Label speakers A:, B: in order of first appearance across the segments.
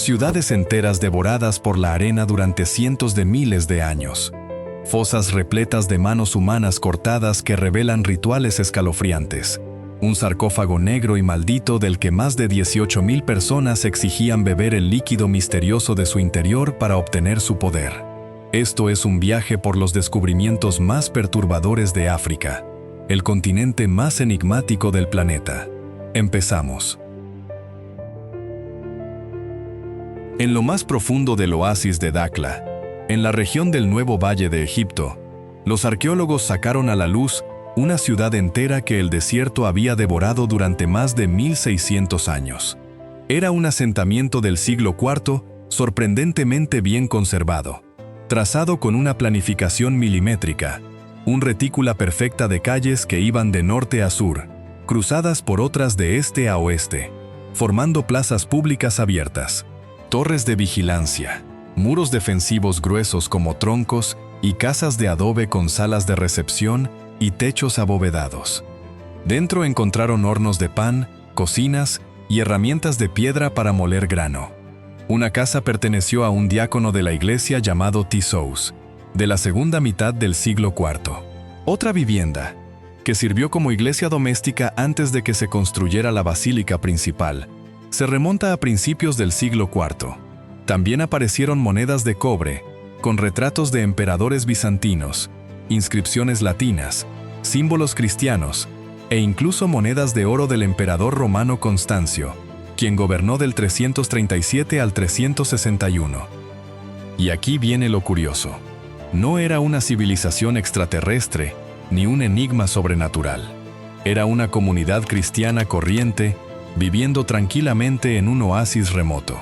A: ciudades enteras devoradas por la arena durante cientos de miles de años, fosas repletas de manos humanas cortadas que revelan rituales escalofriantes, un sarcófago negro y maldito del que más de 18,000 personas exigían beber el líquido misterioso de su interior para obtener su poder. Esto es un viaje por los descubrimientos más perturbadores de África, el continente más enigmático del planeta. Empezamos. En lo más profundo del oasis de Dakhla, en la región del Nuevo Valle de Egipto, los arqueólogos sacaron a la luz una ciudad entera que el desierto había devorado durante más de 1600 años. Era un asentamiento del siglo IV, sorprendentemente bien conservado, trazado con una planificación milimétrica, un retícula perfecta de calles que iban de norte a sur, cruzadas por otras de este a oeste, formando plazas públicas abiertas, torres de vigilancia, muros defensivos gruesos como troncos y casas de adobe con salas de recepción y techos abovedados. Dentro encontraron hornos de pan, cocinas y herramientas de piedra para moler grano. Una casa perteneció a un diácono de la iglesia llamado Tisous, de la segunda mitad del siglo IV. Otra vivienda, que sirvió como iglesia doméstica antes de que se construyera la basílica principal, se remonta a principios del siglo IV. También aparecieron monedas de cobre, con retratos de emperadores bizantinos, inscripciones latinas, símbolos cristianos e incluso monedas de oro del emperador romano Constancio, quien gobernó del 337 al 361. Y aquí viene lo curioso. No era una civilización extraterrestre ni un enigma sobrenatural. Era una comunidad cristiana corriente, viviendo tranquilamente en un oasis remoto.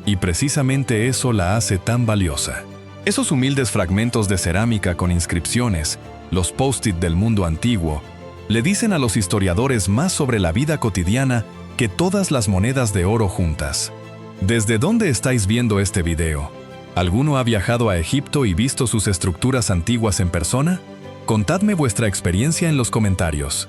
A: Y precisamente eso la hace tan valiosa. Esos humildes fragmentos de cerámica con inscripciones, los post-it del mundo antiguo, le dicen a los historiadores más sobre la vida cotidiana que todas las monedas de oro juntas. ¿Desde dónde estáis viendo este video? ¿Alguno ha viajado a Egipto y visto sus estructuras antiguas en persona? Contadme vuestra experiencia en los comentarios.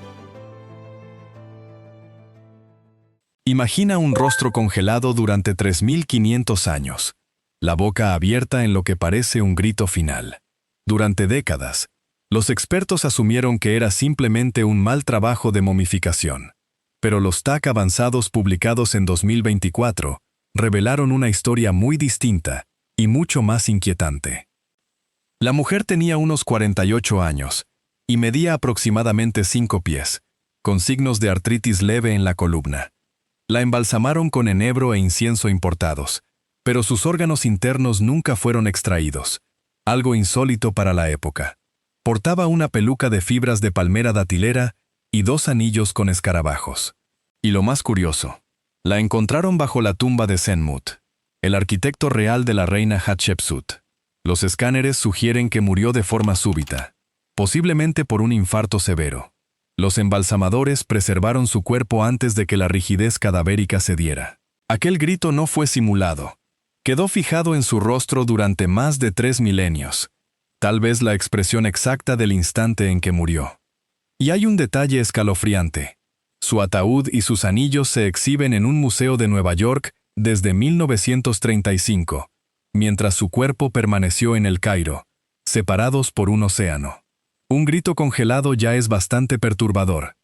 A: Imagina un rostro congelado durante 3500 años, la boca abierta en lo que parece un grito final. Durante décadas, los expertos asumieron que era simplemente un mal trabajo de momificación, pero los TAC avanzados publicados en 2024 revelaron una historia muy distinta y mucho más inquietante. La mujer tenía unos 48 años y medía aproximadamente 5 pies, con signos de artritis leve en la columna. La embalsamaron con enebro e incienso importados, pero sus órganos internos nunca fueron extraídos, algo insólito para la época. Portaba una peluca de fibras de palmera datilera y 2 anillos con escarabajos. Y lo más curioso, la encontraron bajo la tumba de Senmut, el arquitecto real de la reina Hatshepsut. Los escáneres sugieren que murió de forma súbita, posiblemente por un infarto severo. Los embalsamadores preservaron su cuerpo antes de que la rigidez cadavérica cediera. Aquel grito no fue simulado. Quedó fijado en su rostro durante más de 3 milenios, tal vez la expresión exacta del instante en que murió. Y hay un detalle escalofriante. Su ataúd y sus anillos se exhiben en un museo de Nueva York desde 1935, mientras su cuerpo permaneció en El Cairo, separados por un océano. Un grito congelado ya es bastante perturbador.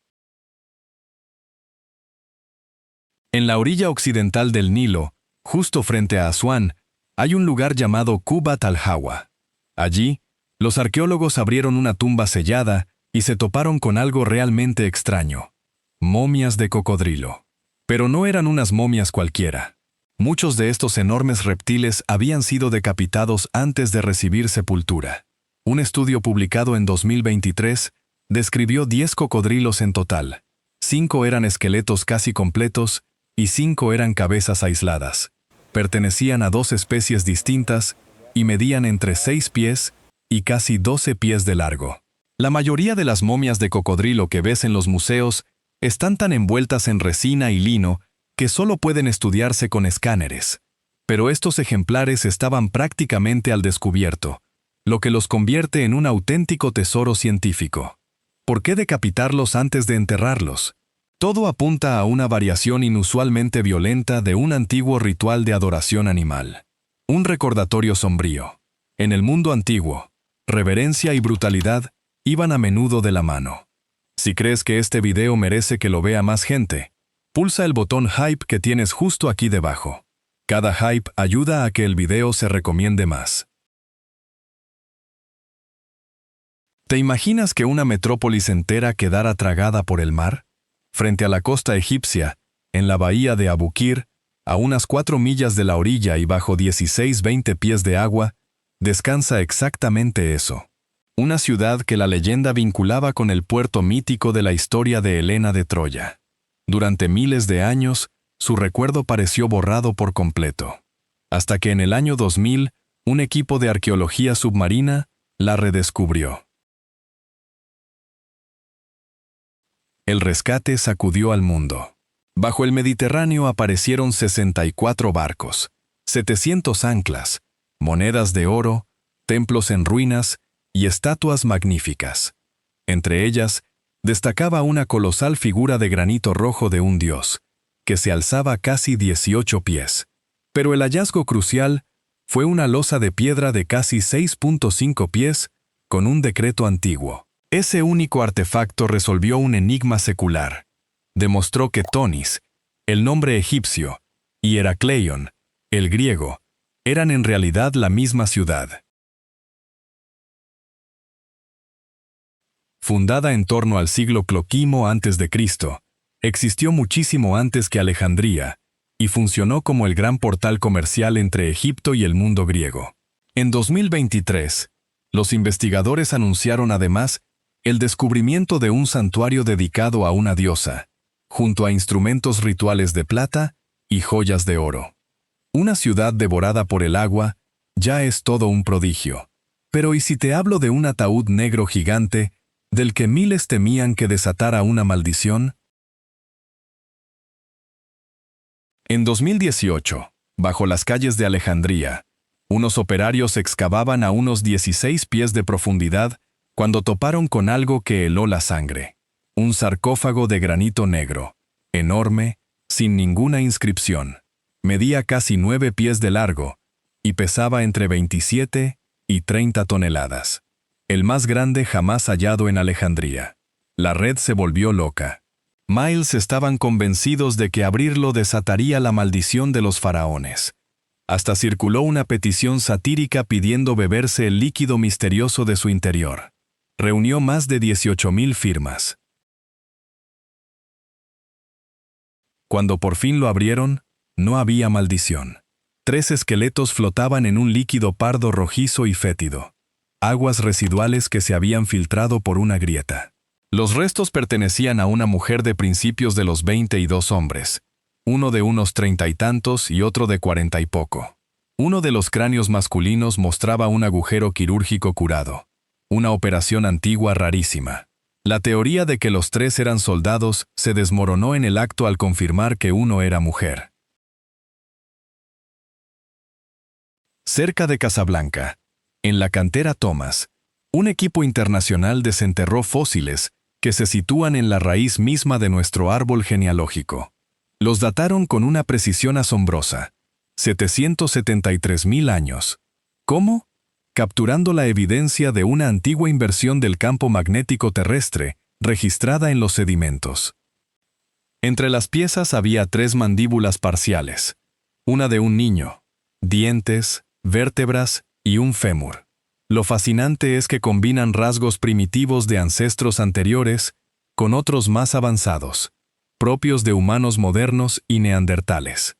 A: En la orilla occidental del Nilo, justo frente a Asuán, hay un lugar llamado Kubat al-Hawa. Allí, los arqueólogos abrieron una tumba sellada y se toparon con algo realmente extraño: momias de cocodrilo. Pero no eran unas momias cualquiera. Muchos de estos enormes reptiles habían sido decapitados antes de recibir sepultura. Un estudio publicado en 2023 describió 10 cocodrilos en total. 5 eran esqueletos casi completos y 5 eran cabezas aisladas. Pertenecían a 2 especies distintas y medían entre 6 pies y casi 12 pies de largo. La mayoría de las momias de cocodrilo que ves en los museos están tan envueltas en resina y lino que solo pueden estudiarse con escáneres. Pero estos ejemplares estaban prácticamente al descubierto, lo que los convierte en un auténtico tesoro científico. ¿Por qué decapitarlos antes de enterrarlos? Todo apunta a una variación inusualmente violenta de un antiguo ritual de adoración animal. Un recordatorio sombrío. En el mundo antiguo, reverencia y brutalidad iban a menudo de la mano. Si crees que este video merece que lo vea más gente, pulsa el botón Hype que tienes justo aquí debajo. Cada hype ayuda a que el video se recomiende más. ¿Te imaginas que una metrópolis entera quedara tragada por el mar? Frente a la costa egipcia, en la bahía de Abukir, a unas 4 millas de la orilla y bajo 16-20 pies de agua, descansa exactamente eso. Una ciudad que la leyenda vinculaba con el puerto mítico de la historia de Helena de Troya. Durante miles de años, su recuerdo pareció borrado por completo. Hasta que en el año 2000, un equipo de arqueología submarina la redescubrió. El rescate sacudió al mundo. Bajo el Mediterráneo aparecieron 64 barcos, 700 anclas, monedas de oro, templos en ruinas y estatuas magníficas. Entre ellas, destacaba una colosal figura de granito rojo de un dios, que se alzaba casi 18 pies. Pero el hallazgo crucial fue una losa de piedra de casi 6.5 pies con un decreto antiguo. Ese único artefacto resolvió un enigma secular. Demostró que Tonis, el nombre egipcio, y Heracleion, el griego, eran en realidad la misma ciudad. Fundada en torno al siglo Cloquimo a.C., existió muchísimo antes que Alejandría y funcionó como el gran portal comercial entre Egipto y el mundo griego. En 2023, los investigadores anunciaron además el descubrimiento de un santuario dedicado a una diosa, junto a instrumentos rituales de plata y joyas de oro. Una ciudad devorada por el agua ya es todo un prodigio. Pero ¿y si te hablo de un ataúd negro gigante del que miles temían que desatara una maldición? En 2018, bajo las calles de Alejandría, unos operarios excavaban a unos 16 pies de profundidad cuando toparon con algo que heló la sangre. Un sarcófago de granito negro, enorme, sin ninguna inscripción. Medía casi 9 pies de largo y pesaba entre 27 y 30 toneladas. El más grande jamás hallado en Alejandría. La red se volvió loca. Miles estaban convencidos de que abrirlo desataría la maldición de los faraones. Hasta circuló una petición satírica pidiendo beberse el líquido misterioso de su interior. Reunió más de 18,000 firmas. Cuando por fin lo abrieron, no había maldición. 3 esqueletos flotaban en un líquido pardo rojizo y fétido. Aguas residuales que se habían filtrado por una grieta. Los restos pertenecían a una mujer de principios de los 20 y 2 hombres, uno de unos 30 y tantos y otro de 40 y poco. Uno de los cráneos masculinos mostraba un agujero quirúrgico curado, una operación antigua rarísima. La teoría de que los 3 eran soldados se desmoronó en el acto al confirmar que uno era mujer. Cerca de Casablanca, en la cantera Thomas, un equipo internacional desenterró fósiles que se sitúan en la raíz misma de nuestro árbol genealógico. Los dataron con una precisión asombrosa, 773,000 años. ¿Cómo? Capturando la evidencia de una antigua inversión del campo magnético terrestre registrada en los sedimentos. Entre las piezas había 3 mandíbulas parciales, una de un niño, dientes, vértebras y un fémur. Lo fascinante es que combinan rasgos primitivos de ancestros anteriores con otros más avanzados, propios de humanos modernos y neandertales.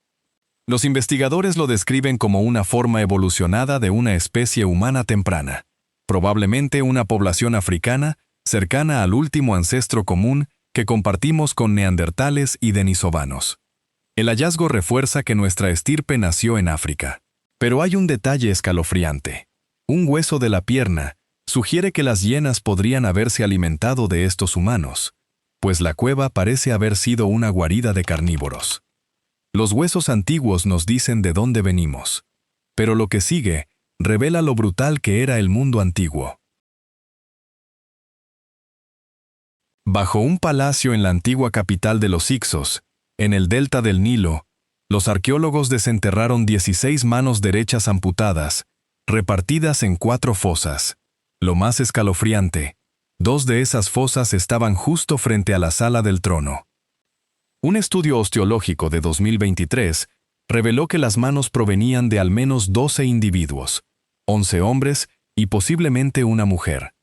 A: Los investigadores lo describen como una forma evolucionada de una especie humana temprana, probablemente una población africana cercana al último ancestro común que compartimos con neandertales y denisovanos. El hallazgo refuerza que nuestra estirpe nació en África. Pero hay un detalle escalofriante. Un hueso de la pierna sugiere que las hienas podrían haberse alimentado de estos humanos, pues la cueva parece haber sido una guarida de carnívoros. Los huesos antiguos nos dicen de dónde venimos, pero lo que sigue revela lo brutal que era el mundo antiguo. Bajo un palacio en la antigua capital de los Hicsos, en el delta del Nilo, los arqueólogos desenterraron 16 manos derechas amputadas, repartidas en 4 fosas. Lo más escalofriante, 2 de esas fosas estaban justo frente a la sala del trono. Un estudio osteológico de 2023 reveló que las manos provenían de al menos 12 individuos, 11 hombres y posiblemente una mujer.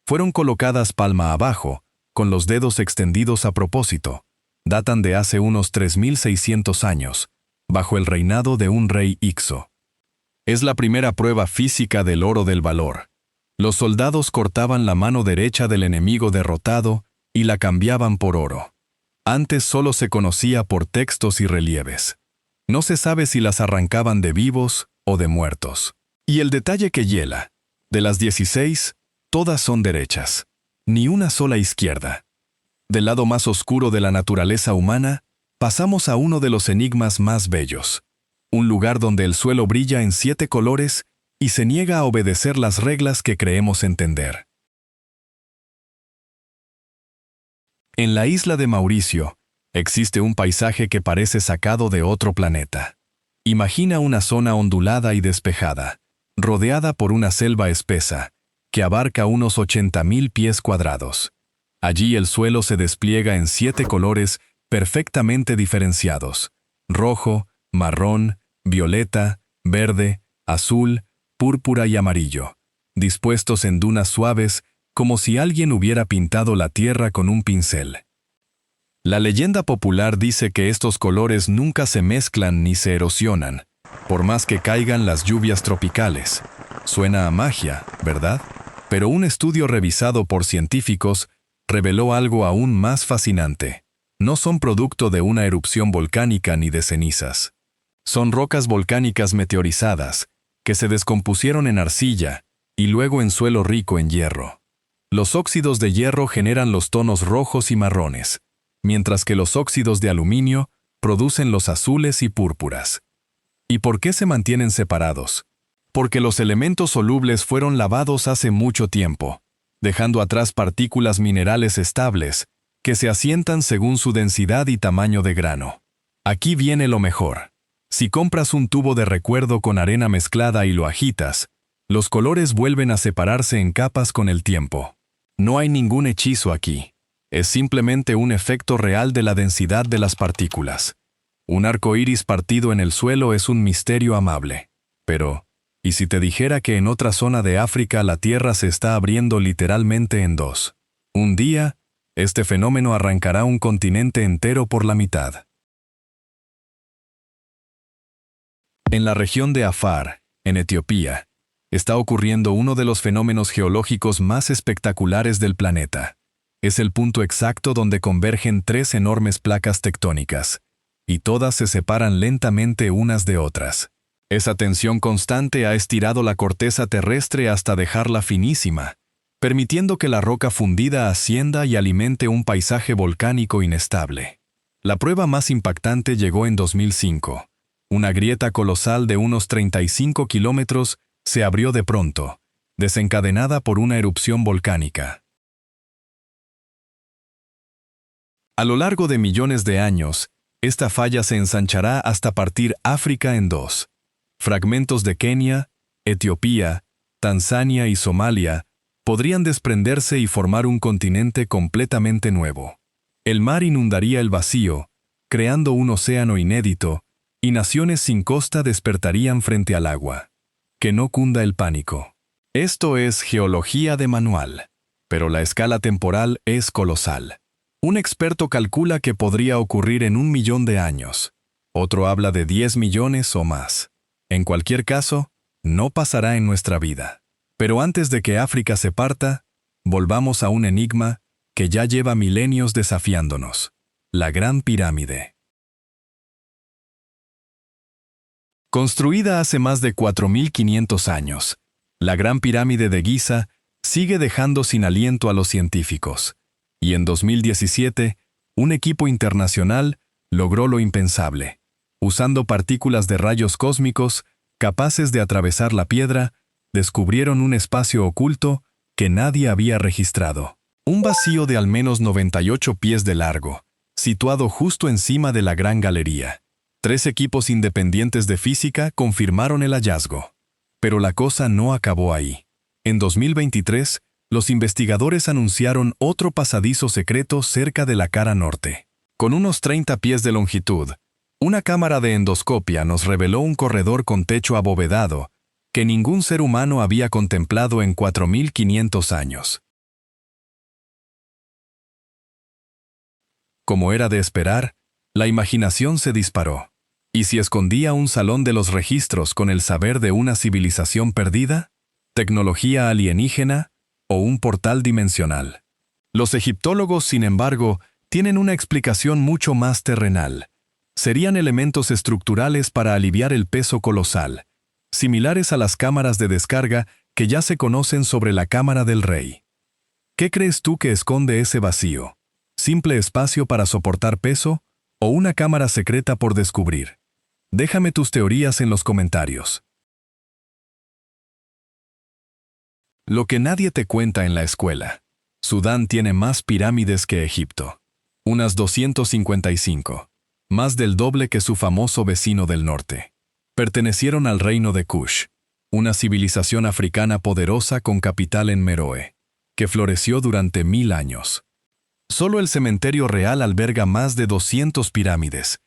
A: Fueron colocadas palma abajo, con los dedos extendidos a propósito. Datan de hace unos 3600 años, bajo el reinado de un rey Hicso. Es la primera prueba física del oro del valor. Los soldados cortaban la mano derecha del enemigo derrotado y la cambiaban por oro. Antes solo se conocía por textos y relieves. No se sabe si las arrancaban de vivos o de muertos. Y el detalle que hiela, de las 16, todas son derechas, ni una sola izquierda. Del lado más oscuro de la naturaleza humana, pasamos a uno de los enigmas más bellos. Un lugar donde el suelo brilla en 7 colores y se niega a obedecer las reglas que creemos entender. En la isla de Mauricio, existe un paisaje que parece sacado de otro planeta. Imagina una zona ondulada y despejada, rodeada por una selva espesa, que abarca unos 80.000 pies cuadrados. Allí el suelo se despliega en 7 colores perfectamente diferenciados: rojo, marrón, violeta, verde, azul, púrpura y amarillo, dispuestos en dunas suaves como si alguien hubiera pintado la tierra con un pincel. La leyenda popular dice que estos colores nunca se mezclan ni se erosionan, por más que caigan las lluvias tropicales. Suena a magia, ¿verdad? Pero un estudio revisado por científicos reveló algo aún más fascinante. No son producto de una erupción volcánica ni de cenizas. Son rocas volcánicas meteorizadas, que se descompusieron en arcilla y luego en suelo rico en hierro. Los óxidos de hierro generan los tonos rojos y marrones, mientras que los óxidos de aluminio producen los azules y púrpuras. ¿Y por qué se mantienen separados? Porque los elementos solubles fueron lavados hace mucho tiempo, dejando atrás partículas minerales estables, que se asientan según su densidad y tamaño de grano. Aquí viene lo mejor. Si compras un tubo de recuerdo con arena mezclada y lo agitas, los colores vuelven a separarse en capas con el tiempo. No hay ningún hechizo aquí. Es simplemente un efecto real de la densidad de las partículas. Un arco iris partido en el suelo es un misterio amable. Pero, ¿y si te dijera que en otra zona de África la Tierra se está abriendo literalmente en 2? Un día, este fenómeno arrancará un continente entero por la mitad. En la región de Afar, en Etiopía, está ocurriendo uno de los fenómenos geológicos más espectaculares del planeta. Es el punto exacto donde convergen 3 enormes placas tectónicas, y todas se separan lentamente unas de otras. Esa tensión constante ha estirado la corteza terrestre hasta dejarla finísima, permitiendo que la roca fundida ascienda y alimente un paisaje volcánico inestable. La prueba más impactante llegó en 2005. Una grieta colosal de unos 35 kilómetros se abrió de pronto, desencadenada por una erupción volcánica. A lo largo de millones de años, esta falla se ensanchará hasta partir África en 2. Fragmentos de Kenia, Etiopía, Tanzania y Somalia podrían desprenderse y formar un continente completamente nuevo. El mar inundaría el vacío, creando un océano inédito, y naciones sin costa despertarían frente al agua. Que no cunda el pánico. Esto es geología de manual, pero la escala temporal es colosal. Un experto calcula que podría ocurrir en 1 millón de años. Otro habla de 10 millones o más. En cualquier caso, no pasará en nuestra vida. Pero antes de que África se parta, volvamos a un enigma que ya lleva milenios desafiándonos: la Gran Pirámide. Construida hace más de 4.500 años, la Gran Pirámide de Giza sigue dejando sin aliento a los científicos. Y en 2017, un equipo internacional logró lo impensable. Usando partículas de rayos cósmicos capaces de atravesar la piedra, descubrieron un espacio oculto que nadie había registrado. Un vacío de al menos 98 pies de largo, situado justo encima de la gran galería. 3 equipos independientes de física confirmaron el hallazgo. Pero la cosa no acabó ahí. En 2023, los investigadores anunciaron otro pasadizo secreto cerca de la cara norte. Con unos 30 pies de longitud, una cámara de endoscopia nos reveló un corredor con techo abovedado que ningún ser humano había contemplado en 4.500 años. Como era de esperar, la imaginación se disparó. ¿Y si escondía un salón de los registros con el saber de una civilización perdida? ¿Tecnología alienígena? ¿O un portal dimensional? Los egiptólogos, sin embargo, tienen una explicación mucho más terrenal. Serían elementos estructurales para aliviar el peso colosal, similares a las cámaras de descarga que ya se conocen sobre la cámara del rey. ¿Qué crees tú que esconde ese vacío? ¿Simple espacio para soportar peso o una cámara secreta por descubrir? Déjame tus teorías en los comentarios. Lo que nadie te cuenta en la escuela. Sudán tiene más pirámides que Egipto. Unas 255. Más del doble que su famoso vecino del norte. Pertenecieron al reino de Kush, una civilización africana poderosa con capital en Meroe, que floreció durante 1000 años. Solo el cementerio real alberga más de 200 pirámides,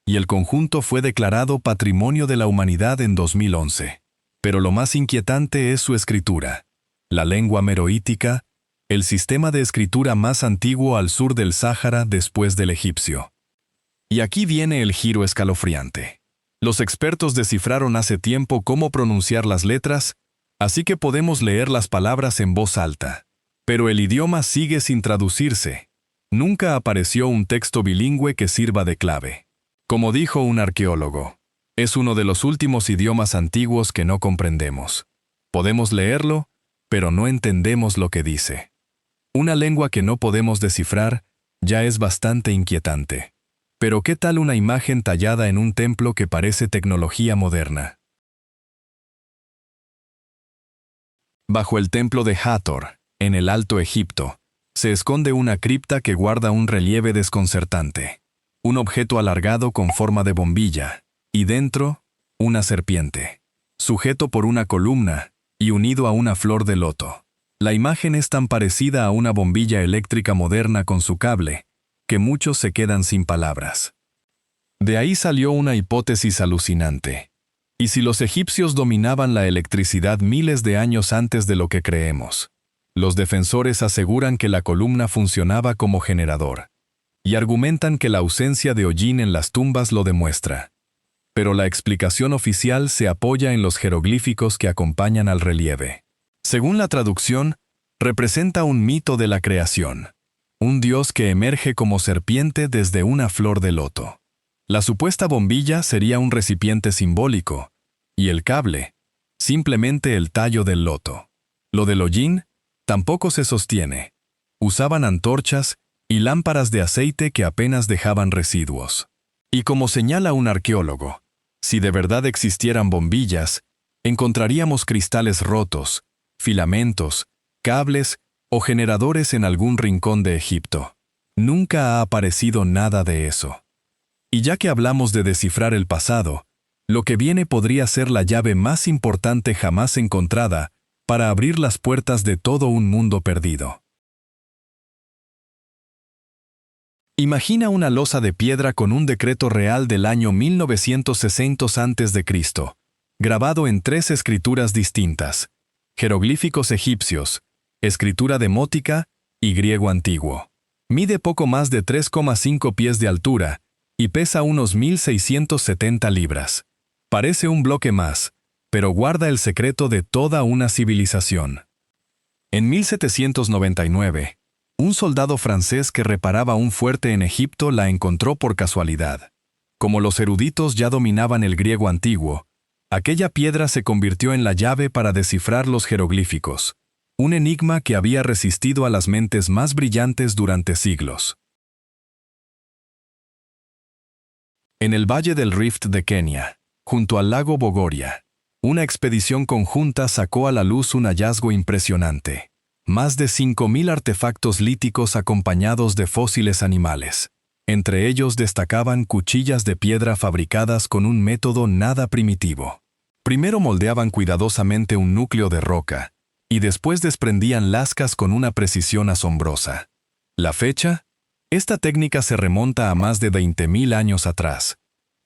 A: y el conjunto fue declarado Patrimonio de la Humanidad en 2011. Pero lo más inquietante es su escritura. La lengua meroítica, el sistema de escritura más antiguo al sur del Sáhara después del egipcio. Y aquí viene el giro escalofriante. Los expertos descifraron hace tiempo cómo pronunciar las letras, así que podemos leer las palabras en voz alta. Pero el idioma sigue sin traducirse. Nunca apareció un texto bilingüe que sirva de clave. Como dijo un arqueólogo, es uno de los últimos idiomas antiguos que no comprendemos. Podemos leerlo, pero no entendemos lo que dice. Una lengua que no podemos descifrar ya es bastante inquietante. Pero ¿qué tal una imagen tallada en un templo que parece tecnología moderna? Bajo el templo de Hathor, en el Alto Egipto, se esconde una cripta que guarda un relieve desconcertante. Un objeto alargado con forma de bombilla, y dentro, una serpiente, sujeto por una columna y unido a una flor de loto. La imagen es tan parecida a una bombilla eléctrica moderna con su cable, que muchos se quedan sin palabras. De ahí salió una hipótesis alucinante. ¿Y si los egipcios dominaban la electricidad miles de años antes de lo que creemos? Los defensores aseguran que la columna funcionaba como generador, y argumentan que la ausencia de hollín en las tumbas lo demuestra. Pero la explicación oficial se apoya en los jeroglíficos que acompañan al relieve. Según la traducción, representa un mito de la creación. Un dios que emerge como serpiente desde una flor de loto. La supuesta bombilla sería un recipiente simbólico, y el cable, simplemente el tallo del loto. Lo del hollín tampoco se sostiene. Usaban antorchas y lámparas de aceite que apenas dejaban residuos. Y como señala un arqueólogo, si de verdad existieran bombillas, encontraríamos cristales rotos, filamentos, cables o generadores en algún rincón de Egipto. Nunca ha aparecido nada de eso. Y ya que hablamos de descifrar el pasado, lo que viene podría ser la llave más importante jamás encontrada para abrir las puertas de todo un mundo perdido. Imagina una losa de piedra con un decreto real del año 1960 a.C., grabado en 3 escrituras distintas: jeroglíficos egipcios, escritura demótica y griego antiguo. Mide poco más de 3,5 pies de altura y pesa unos 1.670 libras. Parece un bloque más, pero guarda el secreto de toda una civilización. En 1799, un soldado francés que reparaba un fuerte en Egipto la encontró por casualidad. Como los eruditos ya dominaban el griego antiguo, aquella piedra se convirtió en la llave para descifrar los jeroglíficos, un enigma que había resistido a las mentes más brillantes durante siglos. En el Valle del Rift de Kenia, junto al lago Bogoria, una expedición conjunta sacó a la luz un hallazgo impresionante. Más de 5.000 artefactos líticos acompañados de fósiles animales. Entre ellos destacaban cuchillas de piedra fabricadas con un método nada primitivo. Primero moldeaban cuidadosamente un núcleo de roca, y después desprendían lascas con una precisión asombrosa. ¿La fecha? Esta técnica se remonta a más de 20.000 años atrás.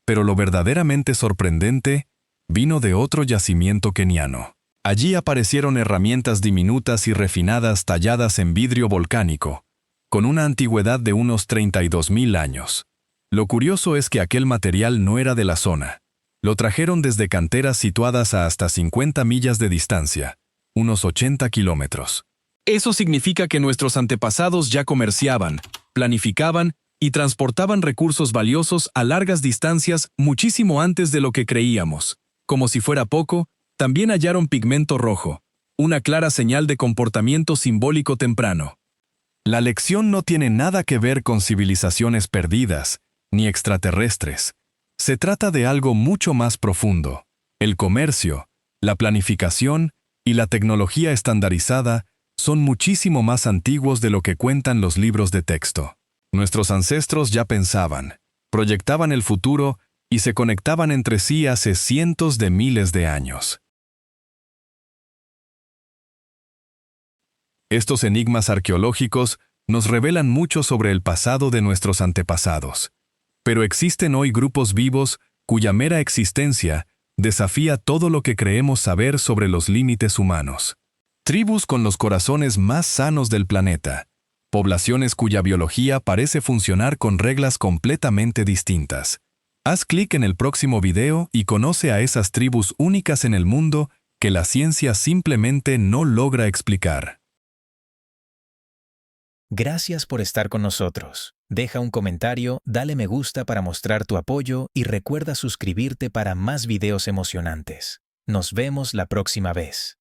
A: Pero lo verdaderamente sorprendente vino de otro yacimiento keniano. Allí aparecieron herramientas diminutas y refinadas talladas en vidrio volcánico, con una antigüedad de unos 32.000 años. Lo curioso es que aquel material no era de la zona. Lo trajeron desde canteras situadas a hasta 50 millas de distancia, unos 80 kilómetros. Eso significa que nuestros antepasados ya comerciaban, planificaban y transportaban recursos valiosos a largas distancias muchísimo antes de lo que creíamos. Como si fuera poco, también hallaron pigmento rojo, una clara señal de comportamiento simbólico temprano. La lección no tiene nada que ver con civilizaciones perdidas, ni extraterrestres. Se trata de algo mucho más profundo. El comercio, la planificación y la tecnología estandarizada son muchísimo más antiguos de lo que cuentan los libros de texto. Nuestros ancestros ya pensaban, proyectaban el futuro y se conectaban entre sí hace cientos de miles de años. Estos enigmas arqueológicos nos revelan mucho sobre el pasado de nuestros antepasados. Pero existen hoy grupos vivos cuya mera existencia desafía todo lo que creemos saber sobre los límites humanos. Tribus con los corazones más sanos del planeta. Poblaciones cuya biología parece funcionar con reglas completamente distintas. Haz clic en el próximo video y conoce a esas tribus únicas en el mundo que la ciencia simplemente no logra explicar.
B: Gracias por estar con nosotros. Deja un comentario, dale me gusta para mostrar tu apoyo y recuerda suscribirte para más videos emocionantes. Nos vemos la próxima vez.